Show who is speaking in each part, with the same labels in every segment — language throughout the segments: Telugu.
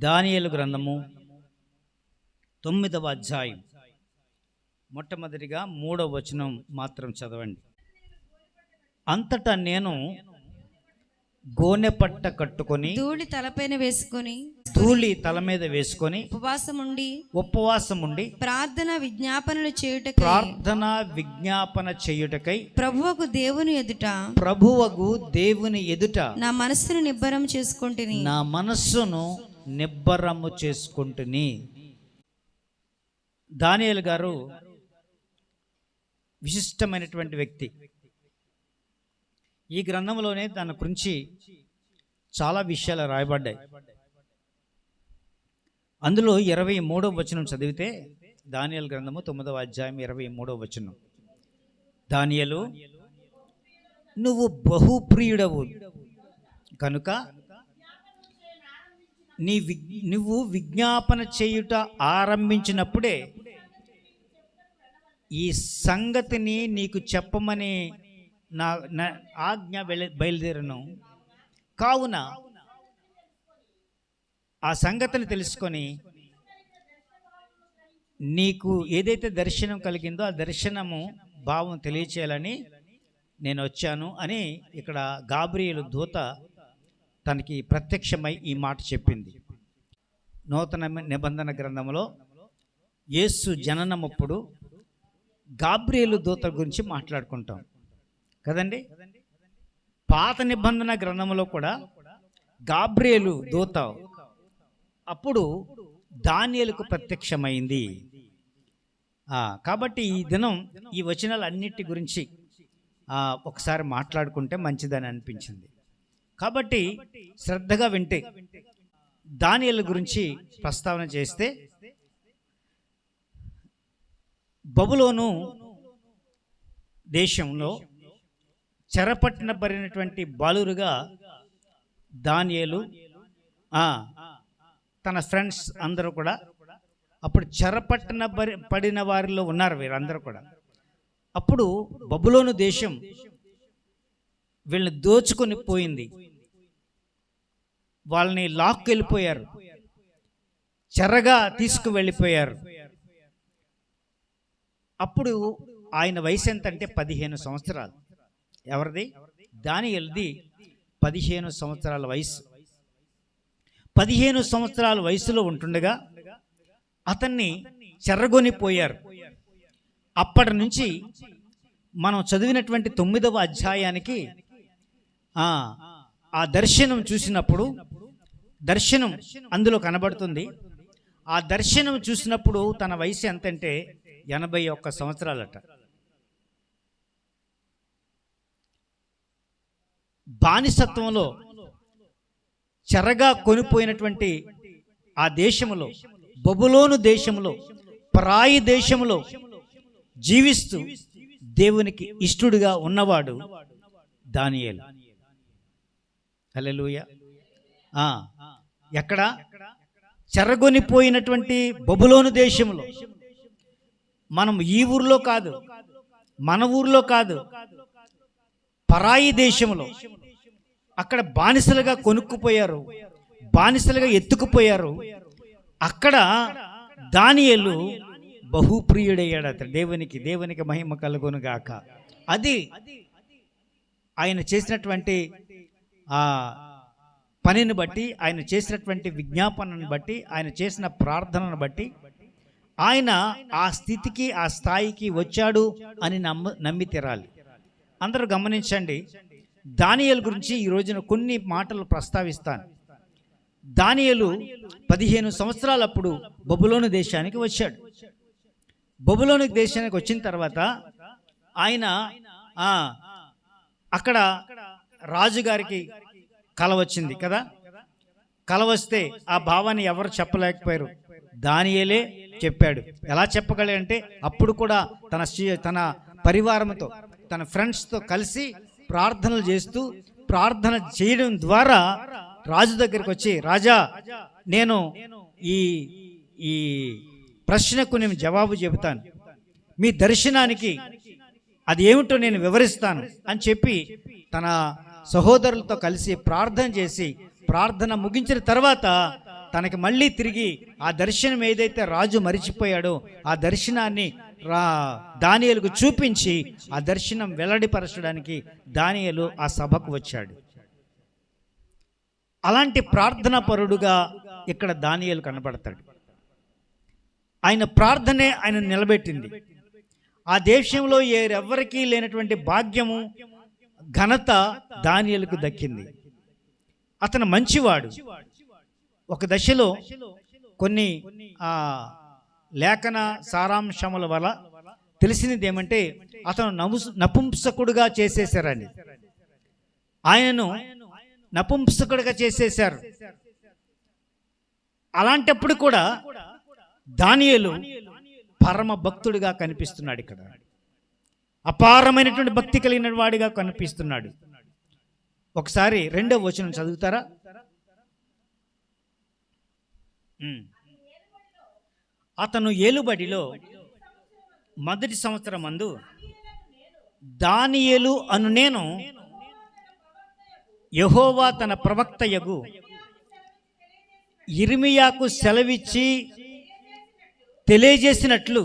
Speaker 1: దానియేలు గ్రంథము 9వ అధ్యాయం మొట్టమొదటిగా 3వ వచనం మాత్రం చదవండి. అంతటా నేను గోనె పట్ట కట్టుకొని
Speaker 2: ధూళి
Speaker 1: తల మీద వేసుకొని ఉపవాసం ఉండి ప్రార్థన విజ్ఞాపన చేయుటకై ప్రభువకు దేవుని ఎదుట
Speaker 2: నా మనస్సును
Speaker 1: నిబ్బరము చేసుకుంటుని. దానియేలు గారు విశిష్టమైనటువంటి వ్యక్తి. ఈ గ్రంథంలోనే తన గురించి చాలా విషయాలు రాయబడ్డాయి. అందులో 23వ వచనం చదివితే, దానియేలు గ్రంథము 9వ అధ్యాయం 23వ వచనం, దానియేలు, నువ్వు బహుప్రియుడవు కనుక నువ్వు విజ్ఞాపన చేయుట ఆరంభించినప్పుడే ఈ సంగతిని నీకు చెప్పమని నా ఆజ్ఞ బయలుదేరను. కావున ఆ సంగతిని తెలుసుకొని నీకు ఏదైతే దర్శనం కలిగిందో ఆ దర్శనము భావం తెలియచేయాలని నేను వచ్చాను అని ఇక్కడ గాబ్రియేలు దూత తనకి ప్రత్యక్షమై ఈ మాట చెప్పింది. నూతన నిబంధన గ్రంథంలో యేసు జననమప్పుడు గాబ్రియేలు దూత గురించి మాట్లాడుకుంటాం కదండి. పాత నిబంధన గ్రంథంలో కూడా గాబ్రియేలు దూత అప్పుడు దానియేలుకు ప్రత్యక్షమైంది. కాబట్టి ఈ దినం ఈ వచనాలన్నిటి గురించి ఒకసారి మాట్లాడుకుంటే మంచిదని అనిపించింది. కాబట్టి శ్రద్ధగా వింటే దానియేలు గురించి ప్రస్తావన చేస్తే, బబులోను దేశంలో చెరపట్టబడినటువంటి బాలురుగా దానియేలు తన ఫ్రెండ్స్ అందరూ కూడా అప్పుడు పడిన వారిలో ఉన్నారు. వీరందరూ కూడా అప్పుడు బబులోను దేశం వీళ్ళని దోచుకొని పోయింది. వాళ్ళని లాక్కెళ్ళిపోయారు, చెరగా తీసుకువెళ్ళిపోయారు. అప్పుడు ఆయన వయసు ఎంత అంటే 15 సంవత్సరాలు. ఎవరిది? దానియేలుది 15 సంవత్సరాల వయసు. 15 సంవత్సరాల వయసులో ఉంటుండగా అతన్ని చెరగొనిపోయారు. అప్పటి నుంచి మనం చదివినటువంటి 9వ అధ్యాయానికి ఆ దర్శనం చూసినప్పుడు, దర్శనం అందులో కనబడుతుంది. ఆ దర్శనం చూసినప్పుడు తన వయసు ఎంతంటే 81 సంవత్సరాలట. బానిసత్వంలో చెరగా కొనిపోయినటువంటి ఆ దేశంలో, బబులోను దేశంలో, పరాయి దేశంలో జీవిస్తూ దేవునికి ఇష్టడుగా ఉన్నవాడు దానియేలు. హల్లెలూయా. ఎక్కడ? చెరగొనిపోయినటువంటి బబులోను దేశంలో. మనం ఈ ఊర్లో కాదు, మన ఊర్లో కాదు, పరాయి దేశంలో. అక్కడ బానిసలుగా కొనుక్కుపోయారు, బానిసలుగా ఎత్తుకుపోయారు. అక్కడ దానియేలు బహుప్రియుడయ్యాడు. అతడు దేవునికి మహిమ కలుగును గాక. అది ఆయన చేసినటువంటి ఆ పనిని బట్టి, ఆయన చేసినటువంటి విజ్ఞాపనను బట్టి, ఆయన చేసిన ప్రార్థనను బట్టి ఆయన ఆ స్థితికి, ఆ స్థాయికి వచ్చాడు అని నమ్మి తీరాలి. అందరూ గమనించండి. దానియేలు గురించి ఈ రోజున కొన్ని మాటలు ప్రస్తావిస్తాను. దానియేలు 15 సంవత్సరాలప్పుడు బబులోను దేశానికి వచ్చాడు. బబులోను దేశానికి వచ్చిన తర్వాత ఆయన అక్కడ రాజుగారికి కల వచ్చింది కదా. కల వస్తే ఆ భావాన్ని ఎవరు చెప్పలేకపోయారు, దానియేలే చెప్పాడు. ఎలా చెప్పగలంటే, అప్పుడు కూడా తన పరివారంతో, తన ఫ్రెండ్స్తో కలిసి ప్రార్థనలు చేస్తూ, ప్రార్థన చేయడం ద్వారా రాజు దగ్గరికి వచ్చి, రాజా, నేను ఈ ప్రశ్నకు నేను జవాబు చెబుతాను, మీ దర్శనానికి అది ఏమిటో నేను వివరిస్తాను అని చెప్పి తన సహోదరులతో కలిసి ప్రార్థన చేసి, ప్రార్థన ముగించిన తర్వాత తనకి మళ్ళీ తిరిగి ఆ దర్శనం ఏదైతే రాజు మరిచిపోయాడో ఆ దర్శనాన్ని దానియేలుకు చూపించి ఆ దర్శనం వెల్లడిపరచడానికి దానియేలు ఆ సభకు వచ్చాడు. అలాంటి ప్రార్థనా పరుడుగా ఇక్కడ దానియేలు కనబడతాడు. ఆయన ప్రార్థనే ఆయన నిలబెట్టింది. ఆ దేశంలో ఎవరికీ లేనటువంటి భాగ్యము, ఘనత దానియేలుకు దక్కింది. అతను మంచివాడు. ఒక దశలో కొన్ని లేఖన సారాంశముల వల్ల తెలిసినది ఏమంటే అతను నపుంసకుడుగా చేసేశారని. ఆయనను నపుంసకుడిగా చేసేశారు. అలాంటప్పుడు కూడా దానియేలు పరమ భక్తుడిగా కనిపిస్తున్నాడు. ఇక్కడ అపారమైనటువంటి భక్తి కలిగిన వాడిగా కనిపిస్తున్నాడు. ఒకసారి 2వ వచనం చదువుతారా? అతను ఏలుబడిలో మొదటి సంవత్సరం మందు దానియేలు అను నేను యెహోవా తన ప్రవక్తయగు యిర్మీయాకు సెలవిచ్చి తెలియజేసినట్లు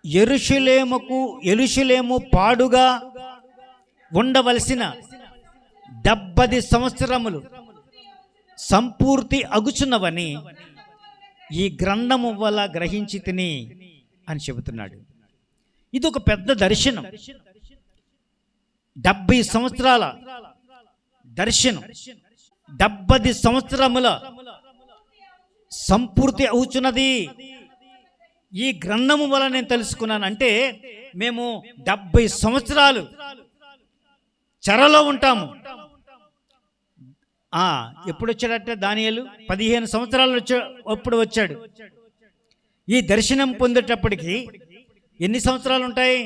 Speaker 1: యెరూషలేము పాడుగా ఉండవలసిన 70 సంవత్సరములు సంపూర్తి అగుచున్నవని ఈ గ్రంథము వల్ల గ్రహించి తిని అని చెబుతున్నాడు. ఇది ఒక పెద్ద దర్శనం. 70 సంవత్సరాల దర్శనం, 70 సంవత్సరముల సంపూర్తి అవుచున్నది. ఈ గ్రంథము వల్ల నేను తెలుసుకున్నాను. అంటే మేము 70 సంవత్సరాలు చెరలో ఉంటాము. ఎప్పుడు వచ్చాడంటే దానియేలు 15 సంవత్సరాలు అప్పుడు వచ్చాడు. ఈ దర్శనం పొందేటప్పటికి ఎన్ని సంవత్సరాలు ఉంటాయి?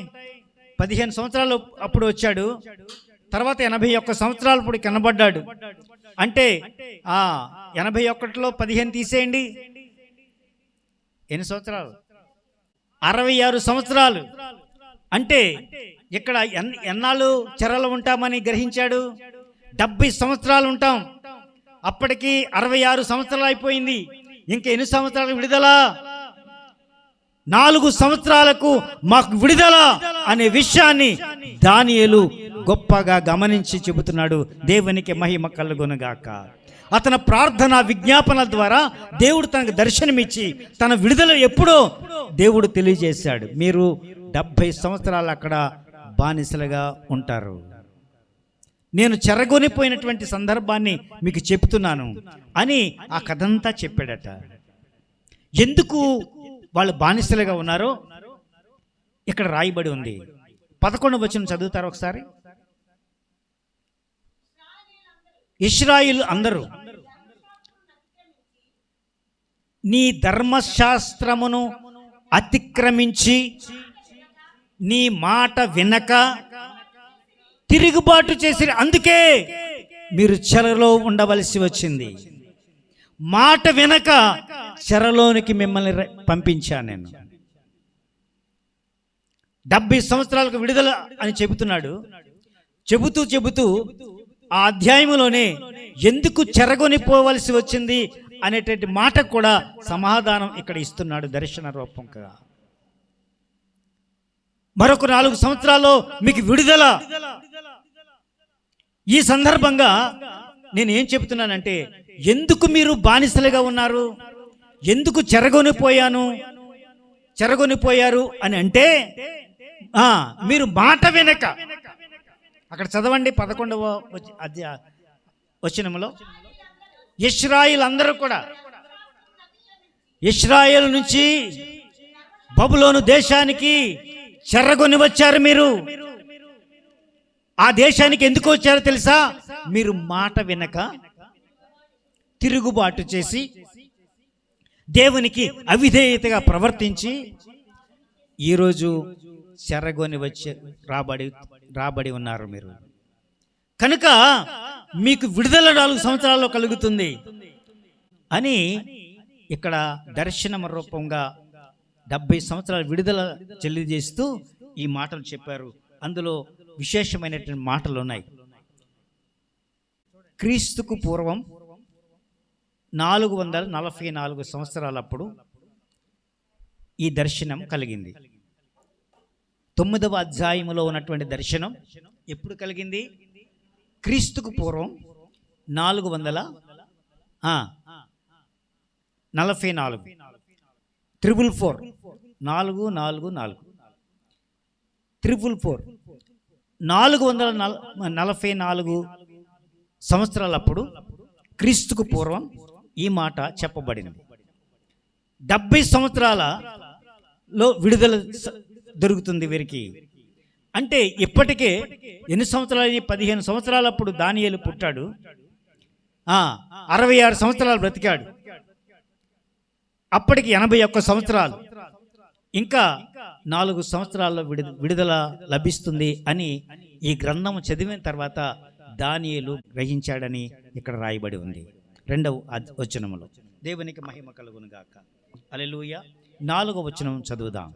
Speaker 1: 15 సంవత్సరాలు అప్పుడు వచ్చాడు. తర్వాత 81 సంవత్సరాలు ఇప్పుడు కనబడ్డాడు. అంటే 81లో 15 తీసేయండి, ఎన్ని సంవత్సరాలు? 66 సంవత్సరాలు. అంటే ఇక్కడ ఎన్నాళ్ళు చెరలో ఉంటామని గ్రహించాడు? 70 సంవత్సరాలు ఉంటాం. అప్పటికి 66 సంవత్సరాలు అయిపోయింది. ఇంకా ఎన్ని సంవత్సరాలు విడుదల? 4 సంవత్సరాలకు మాకు విడుదల అనే విషయాన్ని దానియేలు గొప్పగా గమనించి చెబుతున్నాడు. దేవునికి మహిమ కలుగునుగాక. అతని ప్రార్థన విజ్ఞాపన ద్వారా దేవుడు తనకు దర్శనమిచ్చి తన విడుదల ఎప్పుడో దేవుడు తెలియజేశాడు. మీరు 70 సంవత్సరాలు అక్కడ బానిసలుగా ఉంటారు. నేను చెరగొనిపోయినటువంటి సందర్భాన్ని మీకు చెప్తున్నాను అని ఆ కథంతా చెప్పాడట. ఎందుకు వాళ్ళు బానిసలుగా ఉన్నారో ఇక్కడ రాయబడి ఉంది. 11వ వచనం చదువుతారు ఒకసారి. ఇశ్రాయేలు అందరూ నీ ధర్మశాస్త్రమును అతిక్రమించి నీ మాట వినక తిరుగుబాటు చేసి, అందుకే మీరు చెరలో ఉండవలసి వచ్చింది. మాట వినక చెరలోనికి మిమ్మల్ని పంపించాను నేను. 70 సంవత్సరాలకు విడుదల అని చెబుతున్నాడు. చెబుతూ ఆ అధ్యాయంలోనే ఎందుకు చెరగొనిపోవలసి వచ్చింది అనేటువంటి మాట కూడా సమాధానం ఇక్కడ ఇస్తున్నాడు దర్శన రూపంగా. మరొక 4 సంవత్సరాల్లో మీకు విడుదల. ఈ సందర్భంగా నేను ఏం చెబుతున్నానంటే, ఎందుకు మీరు బానిసలుగా ఉన్నారు, ఎందుకు చెరగొనిపోయారు అని అంటే, మీరు మాట వినక. అక్కడ చదవండి 11వ వచనంలో, ఇశ్రాయేలు అందరూ కూడా ఇశ్రాయేలు నుంచి బబులోను దేశానికి చెరగొని వచ్చారు. మీరు ఆ దేశానికి ఎందుకు వచ్చారో తెలుసా? మీరు మాట వినక తిరుగుబాటు చేసి దేవునికి అవిధేయతగా ప్రవర్తించి ఈరోజు చెరగొని వచ్చి రాబడి ఉన్నారు మీరు. కనుక మీకు విడుదల 4 సంవత్సరాల్లో కలుగుతుంది అని ఇక్కడ దర్శనం రూపంగా 70 సంవత్సరాల విడుదల తెలియజేస్తూ ఈ మాటలు చెప్పారు. అందులో విశేషమైనటువంటి మాటలు ఉన్నాయి. క్రీస్తుకు పూర్వం 444 సంవత్సరాలప్పుడు ఈ దర్శనం కలిగింది. 9వ అధ్యాయములో ఉన్నటువంటి దర్శనం ఎప్పుడు కలిగింది? క్రీస్తుకు పూర్వం 444 444 సంవత్సరాలప్పుడు క్రీస్తుకు పూర్వం ఈ మాట చెప్పబడింది. 70 సంవత్సరాలలో విడుదల దొరుకుతుంది వీరికి. అంటే ఇప్పటికే ఎన్ని సంవత్సరాలు? 15 సంవత్సరాలప్పుడు దానియేలు పుట్టాడు, 66 సంవత్సరాలు బ్రతికాడు. అప్పటికి 81 సంవత్సరాలు, ఇంకా 4 సంవత్సరాల్లో విడుదల లభిస్తుంది అని ఈ గ్రంథం చదివిన తర్వాత దానియేలు గ్రహించాడని ఇక్కడ రాయబడి ఉంది 2వ వచనములో. దేవునికి మహిమ కలుగును గాక. హల్లెలూయా. 4వ వచనం చదువుదాం.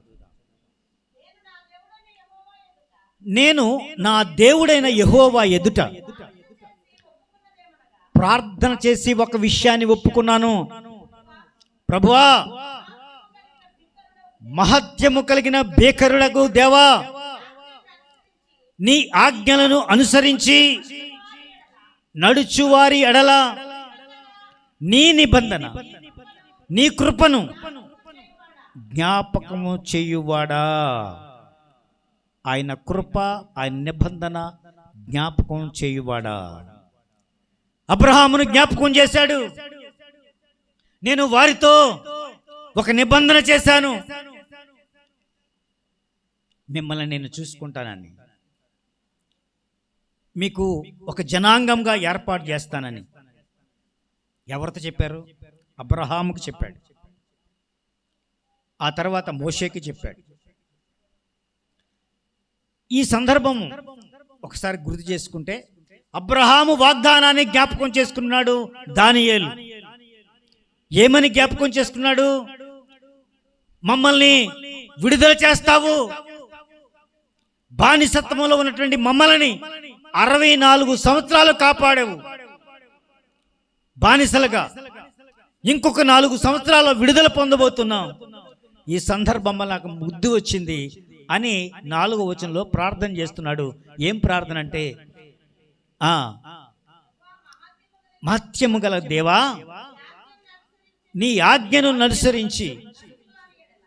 Speaker 1: నేను నా దేవుడైన యెహోవా ఎదుట ప్రార్థన చేసి ఒక విషయాన్ని ఒప్పుకున్నాను. ప్రభువా, మహత్యము కలిగిన భీకరులకు దేవా, నీ ఆజ్ఞలను అనుసరించి నడుచువారి ఎడల నీ నిబంధన, నీ కృపను జ్ఞాపకము చేయువాడా. ఆయన కృప, ఆయన నిబంధన జ్ఞాపకం చేయువాడా. అబ్రహామును జ్ఞాపకం చేశాడు. నేను వారితో ఒక నిబంధన చేశాను, మిమ్మల్ని నేను చూసుకుంటానని, మీకు ఒక జనాంగంగా ఏర్పాటు చేస్తానని. ఎవరితో చెప్పారు? అబ్రహాముకు చెప్పాడు. ఆ తర్వాత మోషేకి చెప్పాడు. ఈ సందర్భం ఒకసారి గుర్తు చేసుకుంటే, అబ్రహాము వాగ్దానాన్ని జ్ఞాపకం చేసుకున్నాడు దానియేలు. ఏమని జ్ఞాపకం చేసుకున్నాడు? మమ్మల్ని విడుదల చేస్తావు, బానిసత్వంలో ఉన్నటువంటి మమ్మల్ని 64 సంవత్సరాలు కాపాడావు బానిసలుగా, ఇంకొక 4 సంవత్సరాలు విడుదల పొందబోతున్నాం. ఈ సందర్భంలో నాకు బుద్ధి వచ్చింది అని 4వ వచనంలో ప్రార్థన చేస్తున్నాడు. ఏం ప్రార్థన అంటే, మహత్యము గల దేవా, నీ ఆజ్ఞను అనుసరించి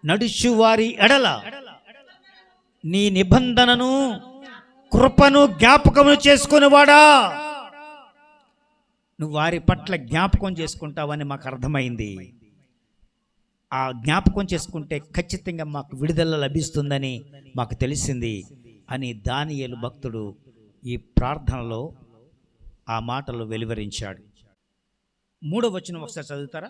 Speaker 1: నడుచువారి ఎడల నీ నిబంధనను, కృపను జ్ఞాపకము చేసుకునేవాడా. నువ్వు వారి పట్ల జ్ఞాపకం చేసుకుంటావని మాకు అర్థమైంది. ఆ జ్ఞాపకం చేసుకుంటే ఖచ్చితంగా మాకు విడుదల లభిస్తుందని మాకు తెలిసింది అని దానియేలు భక్తుడు ఈ ప్రార్థనలో ఆ మాటలు వెలువరించాడు. 3వ వచనం ఒకసారి చదువుతారా?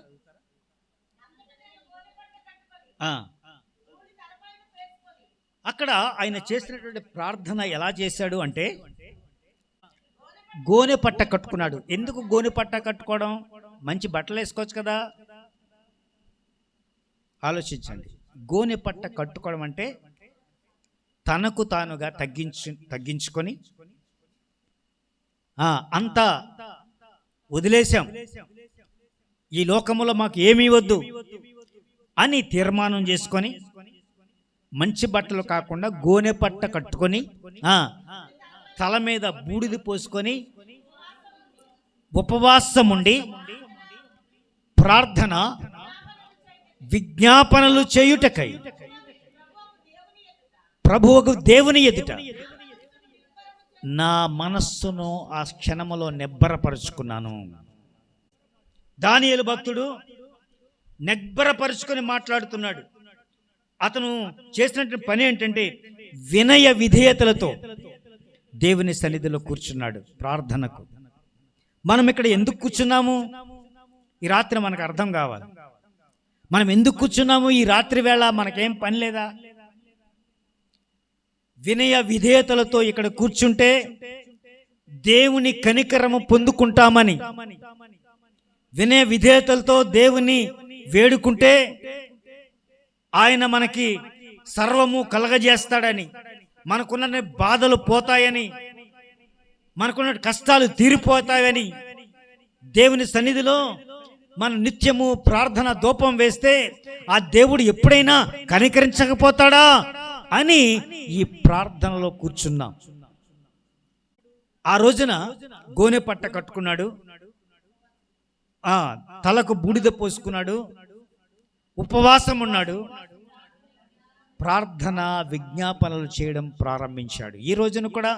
Speaker 1: అక్కడ ఆయన చేసినటువంటి ప్రార్థన ఎలా చేశాడు అంటే, గోనె పట్ట కట్టుకున్నాడు. ఎందుకు గోనె పట్ట కట్టుకోవడం? మంచి బట్టలు వేసుకోవచ్చు కదా. ఆలోచించండి. గోనె పట్ట కట్టుకోవడం అంటే తనకు తానుగా తగ్గించుకొని అంతా వదిలేశాం, ఈ లోకములో మాకు ఏమీ వద్దు అని తీర్మానం చేసుకొని, మంచి బట్టలు కాకుండా గోనె పట్ట కట్టుకొని, తల మీద బూడిద పోసుకొని, ఉపవాసం ఉండి ప్రార్థన విజ్ఞాపనలు చేయుటకై ప్రభువుకు దేవుని ఎదుట నా మనస్సును ఆ క్షణములో నిబ్బరపరుచుకున్నాను. దానియేలు భక్తుడు నిబ్బరపరుచుకొని మాట్లాడుతున్నాడు. అతను చేసినటువంటి పని ఏంటంటే, వినయ విధేయతలతో దేవుని సన్నిధిలో కూర్చున్నాడు ప్రార్థనకు. మనం ఇక్కడ ఎందుకు కూర్చున్నాము ఈ రాత్రి మనకు అర్థం కావాలి. మనం ఎందుకు కూర్చున్నాము ఈ రాత్రి వేళ? మనకేం పని లేదా? వినయ విధేయతలతో ఇక్కడ కూర్చుంటే దేవుని కనికరము పొందుకుంటామని, వినయ విధేయతలతో దేవుని వేడుకుంటే ఆయన మనకి సర్వము కలగజేస్తాడని, మనకున్న బాధలు పోతాయని, మనకున్న కష్టాలు తీరిపోతాయని దేవుని సన్నిధిలో మన నిత్యము ప్రార్థన ధూపం వేస్తే ఆ దేవుడు ఎప్పుడైనా కనికరించకపోతాడా అని ఈ ప్రార్థనలో కూర్చున్నాం. ఆ రోజున గోనె పట్ట కట్టుకున్నాడు, తలకు బూడిద పోసుకున్నాడు, ఉపవాసం ఉన్నాడు, ప్రార్థన విజ్ఞాపనలు చేయడం ప్రారంభించాడు. ఈ రోజున కూడా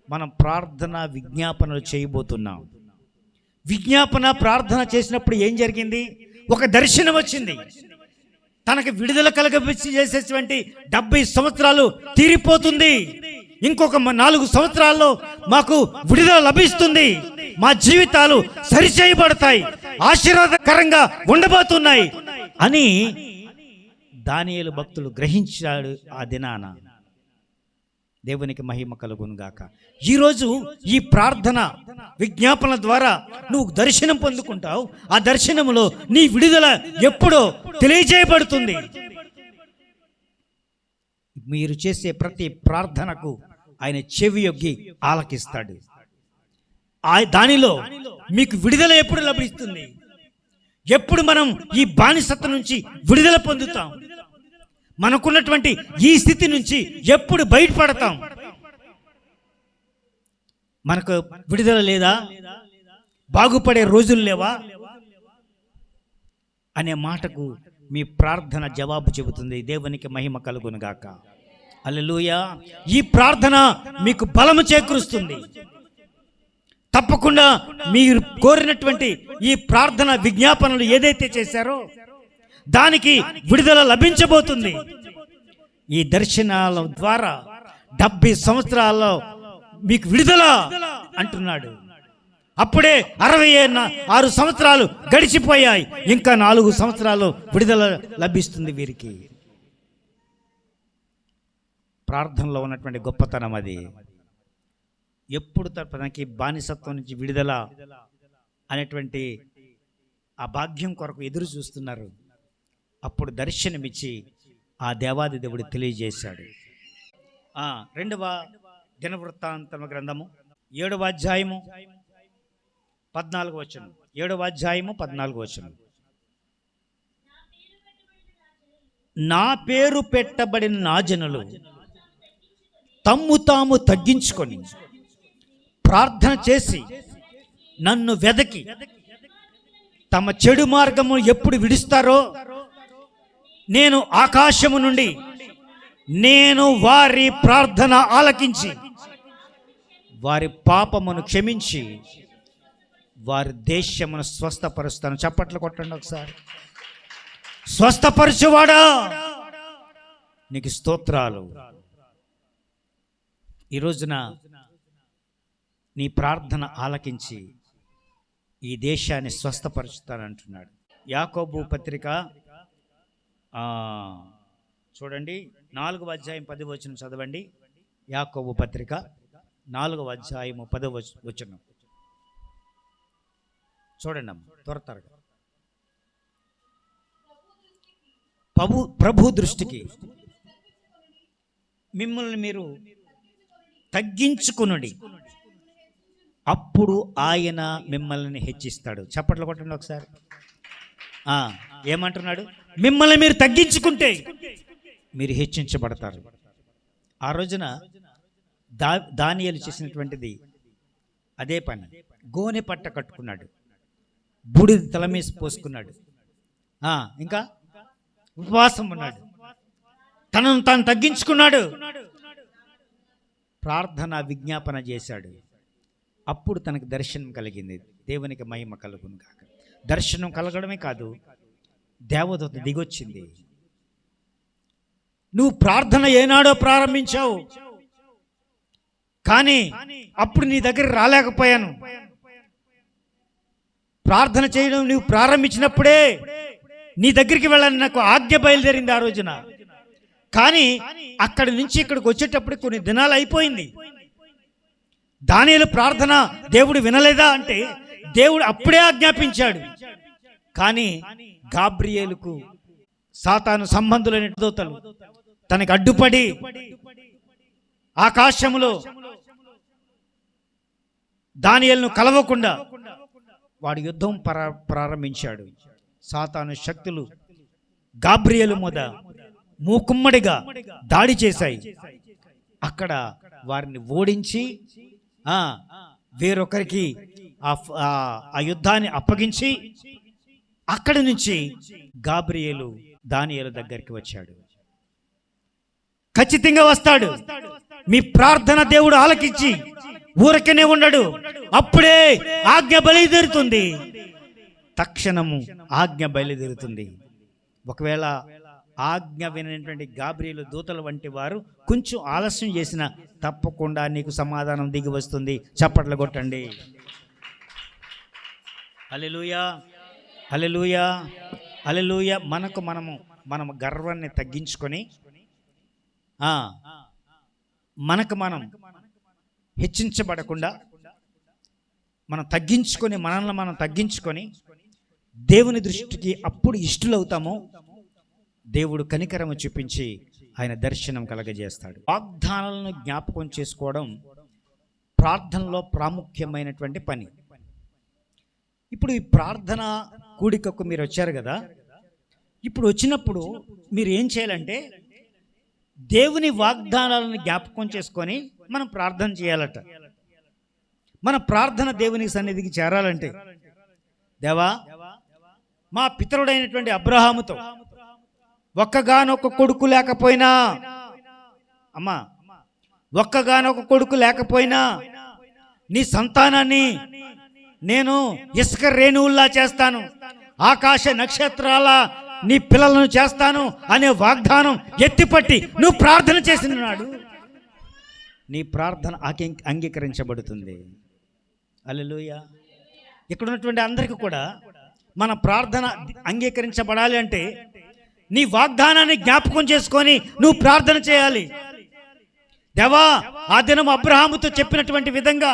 Speaker 1: మనం ప్రార్థన విజ్ఞాపనలు చేయబోతున్నాం. విజ్ఞాపన ప్రార్థన చేసినప్పుడు ఏం జరిగింది? ఒక దర్శనం వచ్చింది. తనకి విడుదల చేసేటువంటి 70 సంవత్సరాలు తీరిపోతుంది, ఇంకొక 4 సంవత్సరాల్లో మాకు విడుదల లభిస్తుంది, మా జీవితాలు సరిచేయబడతాయి, ఆశీర్వాదకరంగా ఉండబోతున్నాయి అని దానియేలు భక్తులు గ్రహించాడు. ఆ దినాన దేవునికి మహిమ కలుగును గాక. ఈరోజు ఈ ప్రార్థన విజ్ఞాపన ద్వారా నువ్వు దర్శనం పొందుకుంటావు. ఆ దర్శనములో నీ విడుదల ఎప్పుడో తెలియజేయబడుతుంది. మీరు చేసే ప్రతి ప్రార్థనకు ఆయన చెవియొగ్గి ఆలకిస్తాడు. దానిలో మీకు విడుదల ఎప్పుడు లభిస్తుంది? ఎప్పుడు మనం ఈ బానిసత్వం నుంచి విడుదల పొందుతాం? మనకున్నటువంటి ఈ స్థితి నుంచి ఎప్పుడు బయటపడతాం? మనకు విడుదల లేదా? బాగుపడే రోజులు లేవా అనే మాటకు మీ ప్రార్థన జవాబు చెబుతుంది. దేవునికి మహిమ కలుగును గాక. హల్లెలూయా. ఈ ప్రార్థన మీకు బలము చేకూరుస్తుంది. తప్పకుండా మీరు కోరినటువంటి ఈ ప్రార్థన విజ్ఞాపనలు ఏదైతే చేశారో దానికి విడుదల లభించబోతుంది. ఈ దర్శనాల ద్వారా 70 సంవత్సరాల్లో మీకు విడుదల అంటున్నాడు. అప్పుడే 66 సంవత్సరాలు గడిచిపోయాయి, ఇంకా 4 సంవత్సరాలు విడుదల లభిస్తుంది వీరికి. ప్రార్థనలో ఉన్నటువంటి గొప్పతనం అది. ఎప్పుడు తనకి బానిసత్వం నుంచి విడుదల అనేటువంటి ఆ భాగ్యం కొరకు ఎదురు చూస్తున్నారు. అప్పుడు దర్శనమిచ్చి ఆ దేవాది దేవుడు తెలియజేశాడు. 2వ దినవృత్తాంతముల గ్రంథము 7వ అధ్యాయము 14వ వచనం. 7వ అధ్యాయము 14వ వచనం. నా పేరు పెట్టబడిన నా జనులు తమ్ము తాము తగ్గించుకొని ప్రార్థన చేసి నన్ను వెదకి తమ చెడు మార్గము ఎప్పుడు విడుస్తారో నేను ఆకాశము నుండి నేను వారి ప్రార్థన ఆలకించి వారి పాపమును క్షమించి వారి దేశమును స్వస్థపరుస్తాను. చప్పట్లు కొట్టండి ఒకసారి. స్వస్థపరచువాడా నీకు స్తోత్రాలు. ఈ రోజున నీ ప్రార్థన ఆలకించి ఈ దేశాన్ని స్వస్థపరుస్తానంటున్నాడు. యాకోబు పత్రిక చూడండి, 4వ అధ్యాయం 10వ వచనం చదవండి. యాకోబు పత్రిక 4వ అధ్యాయము 10వ వచనం చూడండి అమ్మ, త్వరగా. ప్రభు దృష్టికి మిమ్మల్ని మీరు తగ్గించుకునుడి, అప్పుడు ఆయన మిమ్మల్ని హెచ్చిస్తాడు. చప్పట్లు కొట్టండి ఒకసారి. ఏమంటున్నాడు? మిమ్మల్ని మీరు తగ్గించుకుంటే మీరు హెచ్చించబడతారు. ఆ రోజున దానియేలు చేసినటువంటిది అదే పని. గోనె పట్ట కట్టుకున్నాడు, బూడిద తలమేసి పోసుకున్నాడు, ఇంకా ఉపవాసం ఉన్నాడు, తనను తాను తగ్గించుకున్నాడు, ప్రార్థన విజ్ఞాపన చేశాడు. అప్పుడు తనకు దర్శనం కలిగింది. దేవునికి మహిమ కలుగును కాక. దర్శనం కలగడమే కాదు, దేవదూత దిగొచ్చింది. నువ్వు ప్రార్థన ఏనాడో ప్రారంభించావు, కానీ అప్పుడు నీ దగ్గర రాలేకపోయాను. ప్రార్థన చేయడం నువ్వు ప్రారంభించినప్పుడే నీ దగ్గరికి వెళ్ళాలని నాకు ఆజ్ఞ బయలుదేరింది ఆ రోజున. కానీ అక్కడి నుంచి ఇక్కడికి వచ్చేటప్పుడు కొన్ని దినాలు అయిపోయింది. దానియేలు ప్రార్థన దేవుడు వినలేదా అంటే దేవుడు అప్పుడే ఆజ్ఞాపించాడు. కానీ గాబ్రియేలుకు సాతాను సంబంధులైన దూతలు తనకు అడ్డుపడి ఆకాశములో దానియేలును కలవకుండా వాడు యుద్ధం ప్రారంభించాడు. సాతాను శక్తులు గాబ్రియేలు మీద మూకుమ్మడిగా దాడి చేశాయి. అక్కడ వారిని ఓడించి వేరొకరికి ఆ యుద్ధాన్ని అప్పగించి అక్కడి నుంచి గాబ్రియేలు దానియేలు దగ్గరికి వచ్చాడు. ఖచ్చితంగా వస్తాడు. మీ ప్రార్థన దేవుడు ఆలకించి ఊరకనే ఉండడు. అప్పుడే ఆజ్ఞ బయలుదేరుతుంది. తక్షణము ఆజ్ఞ బయలుదేరుతుంది. ఒకవేళ ఆజ్ఞ వినటువంటి గాబ్రియేలు దూతల వంటి వారు కొంచెం ఆలస్యం చేసిన తప్పకుండా నీకు సమాధానం దిగి వస్తుంది. చప్పట్లు కొట్టండి. హల్లెలూయా, హల్లెలూయా, హల్లెలూయా. మనము గర్వాన్ని తగ్గించుకొని మనం హెచ్చించబడకుండా మనం తగ్గించుకొని దేవుని దృష్టికి అప్పుడు ఇష్టలవుతామో దేవుడు కనికరము చూపించి ఆయన దర్శనం కలగజేస్తాడు. వాగ్దానాలను జ్ఞాపకం చేసుకోవడం ప్రార్థనలో ప్రాముఖ్యమైనటువంటి పని. ఇప్పుడు ఈ ప్రార్థన కూడికకు మీరు వచ్చారు కదా, ఇప్పుడు వచ్చినప్పుడు మీరు ఏం చేయాలంటే దేవుని వాగ్దానాలను జ్ఞాపకం చేసుకొని మనం ప్రార్థన చేయాలట. మన ప్రార్థన దేవుని సన్నిధికి చేరాలంటే, దేవా, మా పితరుడైనటువంటి అబ్రహాముతో ఒక్కగానొక్క కొడుకు లేకపోయినా, అమ్మా, ఒక్కగానొక్క కొడుకు లేకపోయినా నీ సంతానాన్ని నేను ఇసుక రేణువుల్లా చేస్తాను, ఆకాశ నక్షత్రాల నీ పిల్లలను చేస్తాను అనే వాగ్దానం ఎత్తిపట్టి నువ్వు ప్రార్థన చేసిన నాడు నీ ప్రార్థన అంగీకరించబడుతుంది. హల్లెలూయా. ఇక్కడ ఉన్నటువంటి అందరికీ కూడా మన ప్రార్థన అంగీకరించబడాలి అంటే నీ వాగ్దానాన్ని జ్ఞాపకం చేసుకొని నువ్వు ప్రార్థన చేయాలి. దేవా, ఆ దినం అబ్రహాముతో చెప్పినటువంటి విధంగా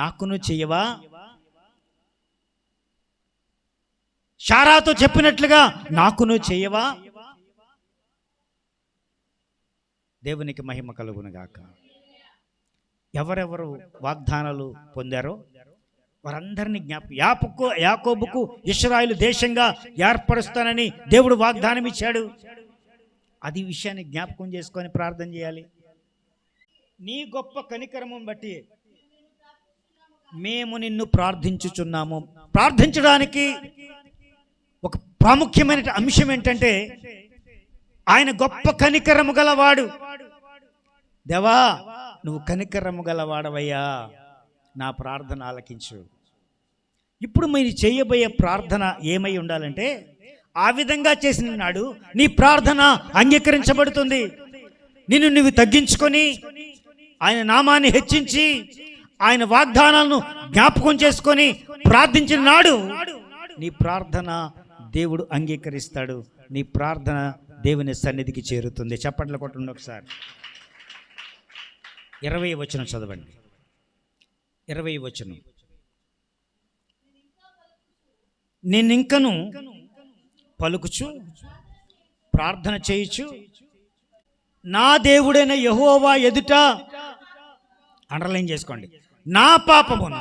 Speaker 1: నాకును చెయ్యవా, శారాతో చెప్పినట్లుగా నాకును చెయ్యవా. దేవునికి మహిమ కలుగునుగాక. ఎవరెవరు వాగ్దానాలు పొందారో వారందరినీ యాకోబుకు ఇశ్రాయేలు దేశంగా ఏర్పరుస్తానని దేవుడు వాగ్దానం ఇచ్చాడు. అది విషయాన్ని జ్ఞాపకం చేసుకొని ప్రార్థన చేయాలి. నీ గొప్ప కనికరమును బట్టి మేము నిన్ను ప్రార్థించుచున్నాము. ప్రార్థించడానికి ఒక ప్రాముఖ్యమైన అంశం ఏంటంటే ఆయన గొప్ప కనికరము గలవాడు. దేవా, నువ్వు కనికరము గలవాడవయ్యా, నా ప్రార్థన ఆలకించు. ఇప్పుడు మీరు చేయబోయే ప్రార్థన ఏమై ఉండాలంటే, ఆ విధంగా చేసిన నాడు నీ ప్రార్థన అంగీకరించబడుతుంది. నిన్ను నువ్వు తగ్గించుకొని ఆయన నామాన్ని హెచ్చించి ఆయన వాగ్దానాలను జ్ఞాపకం చేసుకొని ప్రార్థించిన నాడు నీ ప్రార్థన దేవుడు అంగీకరిస్తాడు. నీ ప్రార్థన దేవుని సన్నిధికి చేరుతుంది. చప్పట్లు కొట్టండి ఒకసారి. 20వ వచనం చదవండి. 20వ వచనం. నేనింకను పలుకుచు ప్రార్థన చేయుచు నా దేవుడైన యెహోవా ఎదుట, అండర్లైన్ చేసుకోండి, నా పాపమును,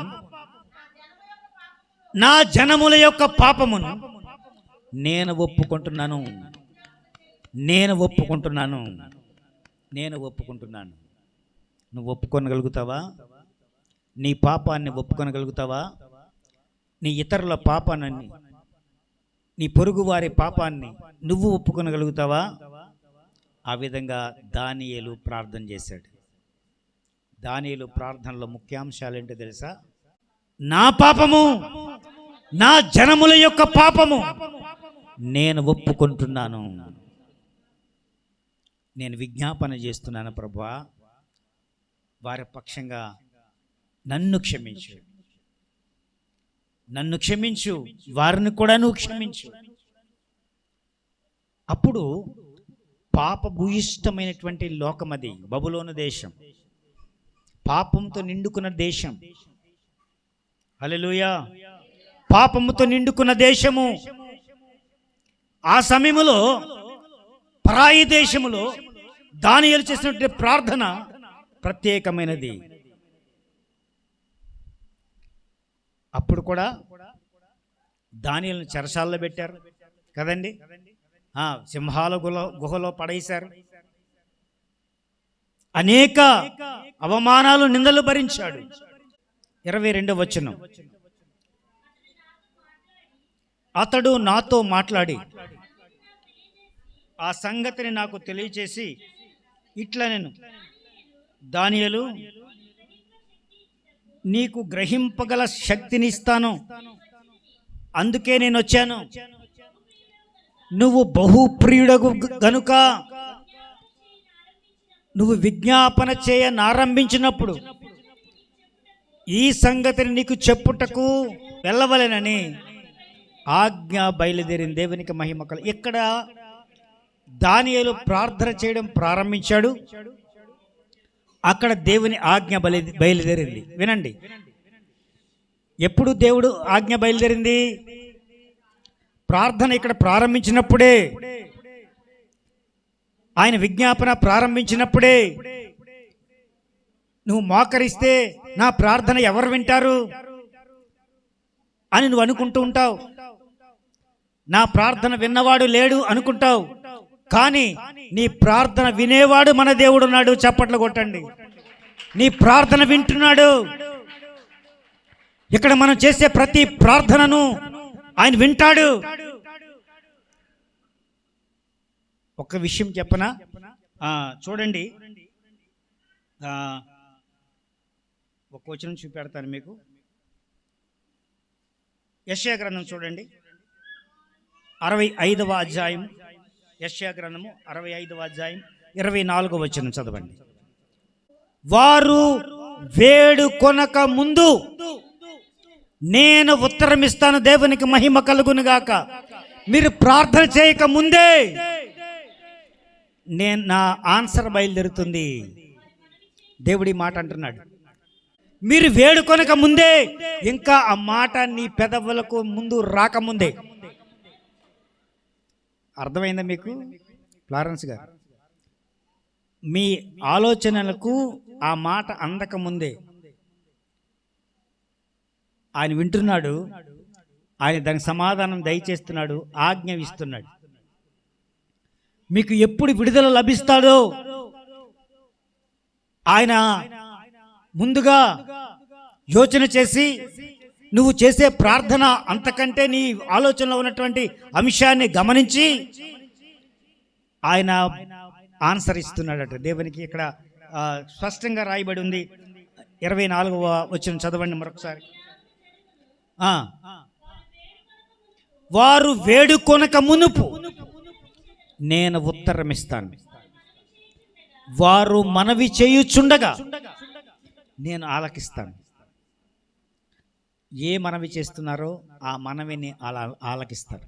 Speaker 1: నా జనముల యొక్క పాపమును నేను ఒప్పుకుంటున్నాను. నువ్వు ఒప్పుకొనగలుగుతావా? నీ పాపాన్ని ఒప్పుకొనగలుగుతావా? నీ ఇతరుల పాపాన్ని, నీ పొరుగు వారి పాపాన్ని నువ్వు ఒప్పుకొనగలుగుతావా? ఆ విధంగా దానియేలు ప్రార్థన చేశాడు. దానియేలు ప్రార్థనలో ముఖ్యాంశాలు ఏంటో తెలుసా? నా పాపము, నా జనముల యొక్క పాపము నేను ఒప్పుకుంటున్నాను. నేను విజ్ఞాపన చేస్తున్నాను, ప్రభువా, వారి పక్షంగా నన్ను క్షమించు, వారిని కూడా నువ్వు క్షమించు. అప్పుడు పాపభూయిష్టమైనటువంటి లోకమది, బబులోను దేశం, పాపంతో నిండుకున్న దేశం. హల్లెలూయా. పాపముతో నిండుకున్న దేశము. ఆ సమయములో పరాయి దేశములో దానియేలు చేసినటువంటి ప్రార్థన ప్రత్యేకమైనది. అప్పుడు కూడా దానియేలును చెరసాలలో పెట్టారు కదండి. సింహాల గుహలో పడేశారు. అనేక అవమానాలు, నిందలు భరించాడు. 22వ వచనం, అతడు నాతో మాట్లాడి ఆ సంగతిని నాకు తెలియచేసి ఇట్లా, నేను దానియేలు, నీకు గ్రహింపగల శక్తిని ఇస్తాను, అందుకే నేను వచ్చాను. నువ్వు బహుప్రియుడగు గనుక నువ్వు విజ్ఞాపన చేయనారంభించినప్పుడు ఈ సంగతిని నీకు చెప్పుటకు వెళ్ళవలెనని ఆజ్ఞ బయలుదేరింది. దేవునికి మహిమ కలుగు. ఇక్కడ దానియేలు ప్రార్థన చేయడం ప్రారంభించాడు, అక్కడ దేవుని ఆజ్ఞ బయలుదేరింది. వినండి, ఎప్పుడు దేవుడు ఆజ్ఞ బయలుదేరింది? ప్రార్థన ఇక్కడ ప్రారంభించినప్పుడే, ఆయన విజ్ఞాపన ప్రారంభించినప్పుడే. నువ్వు మోకరిస్తే నా ప్రార్థన ఎవరు వింటారు అని నువ్వు అనుకుంటూ ఉంటావు. నా ప్రార్థన విన్నవాడు లేడు అనుకుంటావు, కానీ నీ ప్రార్థన వినేవాడు మన దేవుడు ఉన్నాడు. చప్పట్లు కొట్టండి. నీ ప్రార్థన వింటున్నాడు. ఇక్కడ మనం చేసే ప్రతి ప్రార్థనను ఆయన వింటాడు. ఒక విషయం చెప్పనా? చూడండి, ఒక వచనం చూపెడతాను మీకు. యెషయా గ్రంథం చూడండి, 65వ అధ్యాయం. యెషయా గ్రంథము 65వ అధ్యాయం 24వ వచనం చదవండి. వారు వేడుకొనక ముందు నేను ఉత్తరం ఇస్తాను. దేవునికి మహిమ కలుగును గాక. మీరు ప్రార్థన చేయక ముందే నా ఆన్సర్ బయలుదేరుతుంది. దేవుడి మాట అంటున్నాడు. మీరు వేడుకొనక ముందే, ఇంకా ఆ మాట నీ పెదవులకు ముందు రాకముందే. అర్థమైందా మీకు ఫ్లారెన్స్ గారు? మీ ఆలోచనలకు ఆ మాట అందకముందే ఆయన వింటున్నాడు. ఆయన దానికి సమాధానం దయచేస్తున్నాడు, ఆజ్ఞాపిస్తున్నాడు. మీకు ఎప్పుడు విడుదల లభిస్తాడో ఆయన ముందుగా యోచన చేసి, నువ్వు చేసే ప్రార్థన అంతకంటే నీ ఆలోచనలో ఉన్నటువంటి అంశాన్ని గమనించి ఆయన ఆన్సర్ ఇస్తున్నాడట. దేవునికి ఇక్కడ స్పష్టంగా రాయబడి ఉంది. 24వ వచనం చదవండి మరొకసారి. వారు వేడుకొనక మునుపు నేను ఉత్తరం ఇస్తాను. వారు మనవి చేయుచుండగా నేను ఆలకిస్తాను. ఏ మనవి చేస్తున్నారో ఆ మనవిని ఆలకిస్తారు.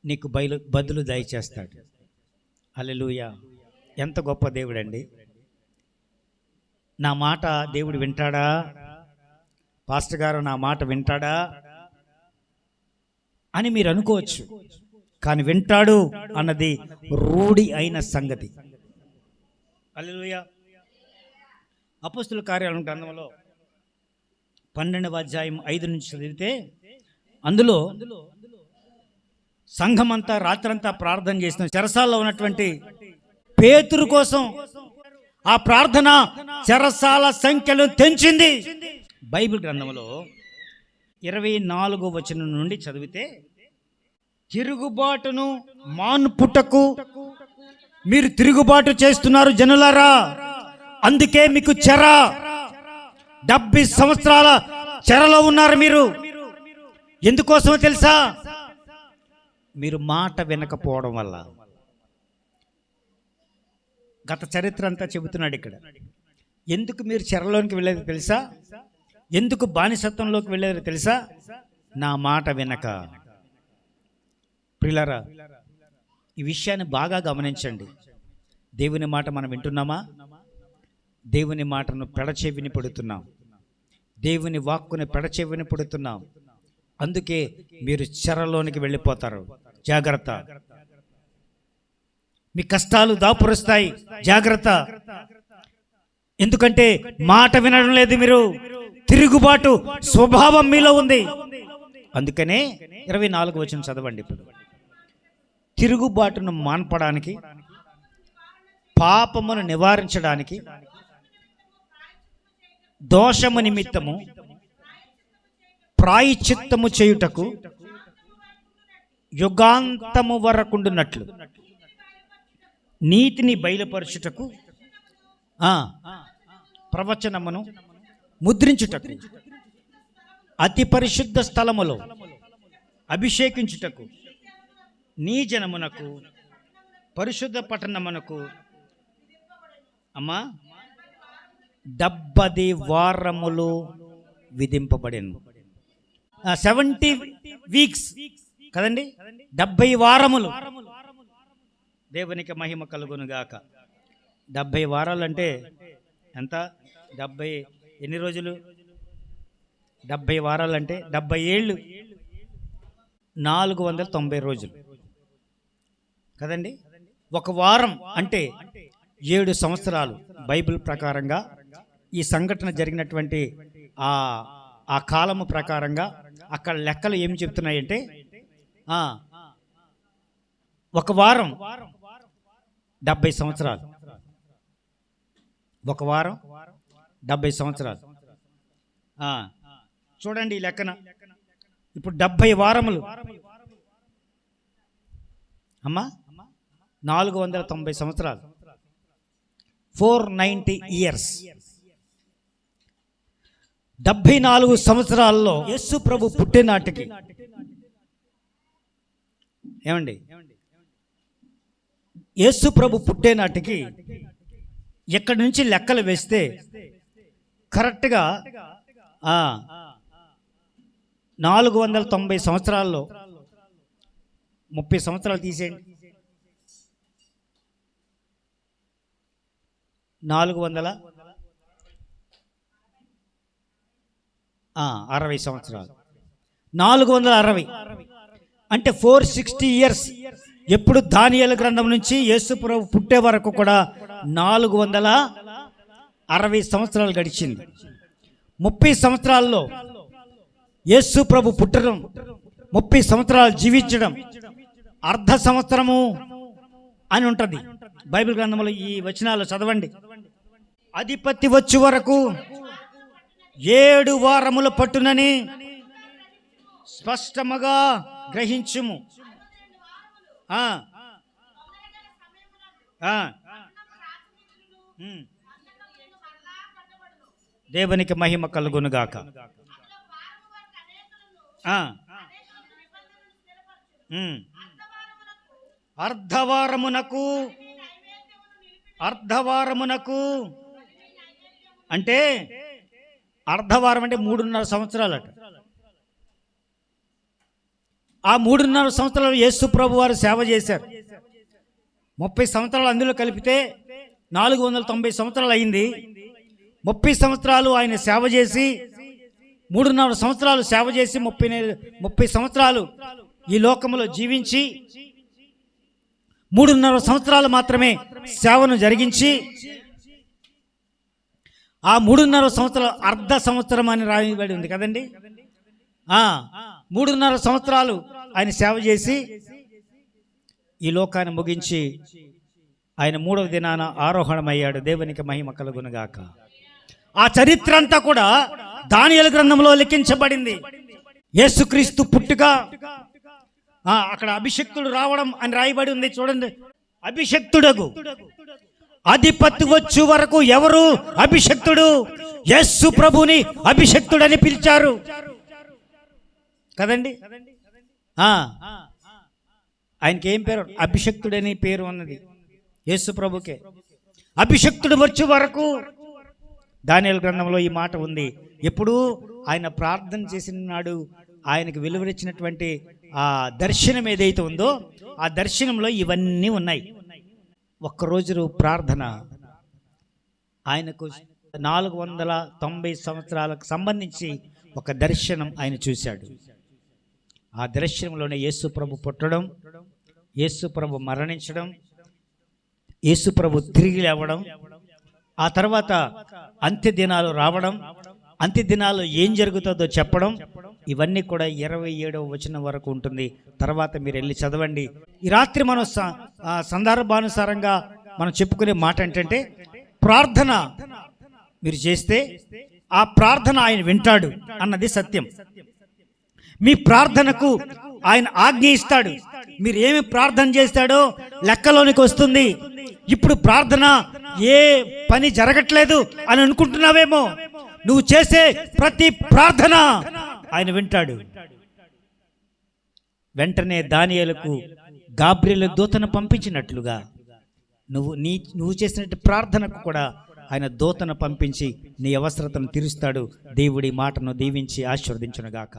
Speaker 1: నీకు బదులు దయచేస్తాడు. హల్లెలూయా. ఎంత గొప్ప దేవుడండి. నా మాట దేవుడు వింటాడా? పాస్టర్ గారు నా మాట వింటాడా అని మీరు అనుకోవచ్చు, కానీ వింటాడు అన్నది రూఢి అయిన సంగతి. హల్లెలూయా. అపోస్తుల కార్యాల గ్రంథంలో 12వ అధ్యాయం 5 నుంచి చదివితే, అందులో సంఘమంతా రాత్రంతా ప్రార్థన చేసిన చెరసాల్లో ఉన్నటువంటి పేతురు కోసం ఆ ప్రార్థన చెరసాల సంఖ్యను తెంచింది. బైబిల్ గ్రంథంలో 24వ వచనం నుండి చదివితే, తిరుగుబాటును మాన్పుటకు మీరు తిరుగుబాటు చేస్తున్నారు జనులారా, అందుకే మీకు చెర. 70 సంవత్సరాల చెరలో ఉన్నారు మీరు. ఎందుకోసమో తెలుసా? మీరు మాట వినకపోవడం వల్ల. గత చరిత్ర అంతా చెబుతున్నాడు ఇక్కడ. ఎందుకు మీరు చెరలోనికి వెళ్ళేది తెలుసా? ఎందుకు బానిసత్వంలోకి వెళ్ళేది తెలుసా? నా మాట వినక. ప్రియులారా, ఈ విషయాన్ని బాగా గమనించండి. దేవుని మాట మనం వింటున్నామా? దేవుని మాటను పెడచెవిని పడుతున్నాం. దేవుని వాక్కుని పెడచెవిని పడుతున్నాం. అందుకే మీరు చెరలోనికి వెళ్ళిపోతారు. జాగ్రత్త. మీ కష్టాలు దాపురుస్తాయి. జాగ్రత్త. ఎందుకంటే మాట వినడం లేదు. మీరు తిరుగుబాటు స్వభావం మీలో ఉంది. అందుకనే 24 వచనం చదవండి ఇప్పుడు. తిరుగుబాటును మాన్పడానికి, పాపమును నివారించడానికి, దోషము నిమిత్తము ప్రాయశ్చిత్తము చేయుటకు యుగాంతము వరకుండునట్లు, నీతిని బయలుపరచుటకు, ప్రవచనమును ముద్రించుటకు, అతి పరిశుద్ధ స్థలములో అభిషేకించుటకు, నీ జనమునకు పరిశుద్ధ పట్టణమునకు 70 వారములు విధింపబడెను. 70 వీక్స్ కదండి, 70 వారములు. దేవునికి మహిమ కలుగునుగాక. 70 వారాలంటే ఎంత? 70 ఎన్ని రోజులు? 70 వారాలంటే 70 ఏళ్ళు, 490 రోజులు కదండి. ఒక వారం అంటే 7 సంవత్సరాలు. బైబిల్ ప్రకారంగా ఈ సంఘటన జరిగినటువంటి ఆ కాలము ప్రకారంగా అక్కడ లెక్కలు ఏమి చెప్తున్నాయంటే, ఒక వారం 70 సంవత్సరాలు. ఒక వారం 70 సంవత్సరాలు. చూడండి ఈ లెక్కన. ఇప్పుడు 70 వారములు 490 సంవత్సరాలు, 490 ఇయర్స్. 74 సంవత్సరాల్లో యేసు ప్రభు పుట్టినాటికి ఏమండి, యేసు ప్రభు పుట్టేనాటికి ఎక్కడి నుంచి లెక్కలు వేస్తే కరెక్ట్గా 490 సంవత్సరాల్లో 30 సంవత్సరాలు తీసేయండి. 460 సంవత్సరాలు, 460 అంటే 460 ఇయర్స్. ఎప్పుడు దానియేలు గ్రంథం నుంచి యేసు ప్రభు పుట్టే వరకు కూడా 460 సంవత్సరాలు గడిచింది. 30 సంవత్సరాల్లో యేసు ప్రభు పుట్టడం, 30 సంవత్సరాలు జీవించడం, అర్ధ సంవత్సరము అని ఉంటుంది బైబిల్ గ్రంథంలో. ఈ వచనాలు చదవండి. అధిపతి వచ్చే వరకు 7 వారములు పట్టునని స్పష్టముగా గ్రహించుము. దేవునికి మహిమ కలుగునుగాక. అర్ధవారమునకు అంటే అర్ధవారం అంటే 3.5 సంవత్సరాలట. ఆ 3.5 సంవత్సరాలు యేసు ప్రభు వారు సేవ చేశారు. 30 సంవత్సరాలు అందులో కలిపితే 490 సంవత్సరాలు అయింది. 30 సంవత్సరాలు ఆయన సేవ చేసి, 3.5 సంవత్సరాలు సేవ చేసి, 30 సంవత్సరాలు ఈ లోకంలో జీవించి, 3.5 సంవత్సరాలు మాత్రమే సేవను జరిగించి, ఆ 3.5 సంవత్సరాలు అర్ధ సంవత్సరం అని రాయబడి ఉంది కదండి. 3.5 సంవత్సరాలు ఆయన సేవ చేసి ఈ లోకాన్ని ముగించి ఆయన 3వ దినాన ఆరోహణమయ్యాడు. దేవునికి మహిమ కలుగునుగాక. ఆ చరిత్ర అంతా కూడా దానియేలు గ్రంథంలో లిఖించబడింది. యేసుక్రీస్తు పుట్టుక, అక్కడ అభిషక్తుడు రావడం అని రాయబడి ఉంది. చూడండి, అభిషక్తుడగు అధిపతి వచ్చు వరకు ఎవరు అభిషక్తుడు? యేసు ప్రభుని అభిషక్తుడని పిలిచారు కదండి. ఆయనకి ఏం పేరు? అభిషక్తుడని పేరు ఉన్నది యేసు ప్రభుకే. అభిషక్తుడు వచ్చే వరకు దానియేలు గ్రంథంలో ఈ మాట ఉంది. ఎప్పుడు ఆయన ప్రార్థన చేసిన నాడు ఆయనకు వెలువరించినటువంటి ఆ దర్శనం ఏదైతే ఉందో ఆ దర్శనంలో ఇవన్నీ ఉన్నాయి. ఒక్కరోజు ప్రార్థన ఆయనకు 490 సంవత్సరాలకు సంబంధించి ఒక దర్శనం ఆయన చూశాడు. ఆ దర్శనంలోనే యేసు ప్రభు పుట్టడం, యేసు ప్రభు మరణించడం, యేసు ప్రభు తిరిగి లేవడం, ఆ తర్వాత అంత్య దినాలు రావడం, అంత్య దినాలు ఏం జరుగుతుందో చెప్పడం, ఇవన్నీ కూడా 27వ వచనం వరకు ఉంటుంది. తర్వాత మీరు వెళ్ళి చదవండి. ఈ రాత్రి మనం సందర్భానుసారంగా మనం చెప్పుకునే మాట ఏంటంటే, ప్రార్థన మీరు చేస్తే ఆ ప్రార్థన ఆయన వింటాడు అన్నది సత్యం. మీ ప్రార్థనకు ఆయన ఆజ్ఞ ఇస్తాడు. మీరు ఏమి ప్రార్థన చేస్తాడో లెక్కలోనికి వస్తుంది. ఇప్పుడు ప్రార్థన ఏ పని జరగట్లేదు అని అనుకుంటున్నావేమో, నువ్వు చేసే ప్రతి ప్రార్థన ఆయన వింటాడు. వెంటనే దానియేలుకు గాబ్రియేలు దూతను పంపించినట్లుగా నువ్వు చేసినట్టు ప్రార్థనకు కూడా ఆయన దూతను పంపించి నీ అవసరతను తీరుస్తాడు. దేవుడి మాటను దీవించి ఆశీర్వదించునుగాక.